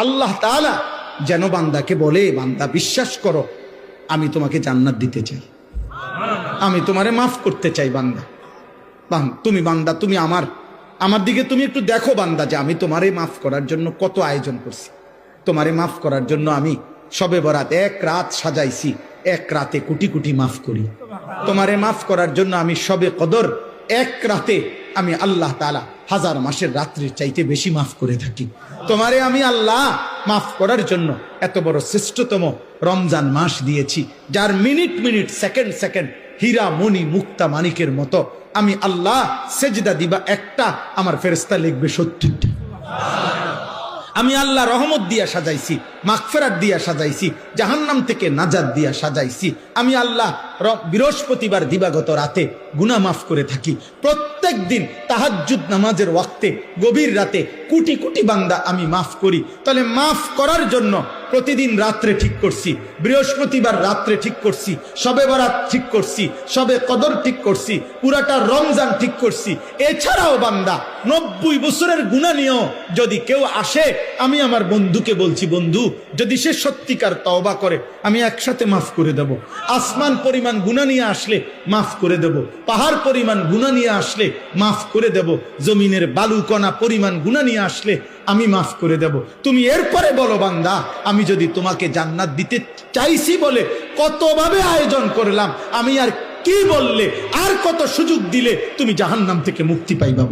আল্লাহ তাআলা যেন বান্দাকে বলে, বান্দা বিশ্বাস করো আমি তোমাকে জান্নাত দিতে চাই, আমি তোমারে মাফ করতে চাই। বান্দা তুমি বান্দা তুমি আমার দিকে তুমি একটু দেখো বান্দা, যে আমি তোমারে মাফ করার জন্য কত আয়োজন করছি। তোমারে মাফ করার জন্য আমি শবে বরাত এক রাত সাজাইছি, এক রাতে কোটি কোটি মাফ করি। তোমারে মাফ করার জন্য আমি শবে কদর এক রাতে আমি আল্লাহ তাআলা 1000 মাসের রাত্রির চাইতে বেশি মাফ করে থাকি। তোমারে আমি আল্লাহ মাফ করার জন্য এত বড় শ্রেষ্ঠতম রমজান মাস দিয়েছি, যার মিনিট মিনিট সেকেন্ড সেকেন্ড হীরা মণি মুক্তা মানিকের মতো আমি আল্লাহ সেজদা দিবা একটা, আমার ফেরেশতা লিখবে 70টা। আমি আল্লাহ রহমত দিয়া সাজাইছি, মাগফিরাত দিয়া সাজাইছি, জাহান্নাম থেকে নাজাত দিয়া সাজাইছি। আমি আল্লাহ বৃহস্পতিবার দিবাগত রাতে গুনাহ মাফ করে থাকি। প্রত্যেক দিন তাহাজ্জুদ নামাজের ওয়াক্তে গভীর রাতে কোটি কোটি বান্দা আমি মাফ করি। তাহলে মাফ করার জন্য প্রতিদিন রাত্রে ঠিক করছি, বৃহস্পতিবার রাত্রে ঠিক করছি, শবে বরাত ঠিক করছি, শবে কদর ঠিক করছি, পুরাটা রমজান ঠিক করছি। এছাড়াও বান্দা 90 বছরের গুনাহ নিয়েও যদি কেউ আসে, আমি আমার বন্ধুকে বলছি, বন্ধু যদি সে সত্যিকার তওবা করে আমি একসাথে মাফ করে দেব। আসমান পরিমাণ গুনাহ নিয়ে আসলে মাফ করে দেব, পাহাড় পরিমাণ গুনাহ নিয়ে আসলে মাফ করে দেব, জমিনের বালুকণা পরিমাণ গুনাহ নিয়ে আসলে আমি মাফ করে দেব। তুমি এরপরে বলো বান্দা, আমি যদি তোমাকে জান্নাত দিতে চাইছি বলে কতভাবে আয়োজন করলাম, আমি আর কি বললে, আর কত সুযোগ দিলে তুমি জাহান্নাম থেকে মুক্তি পাইবা।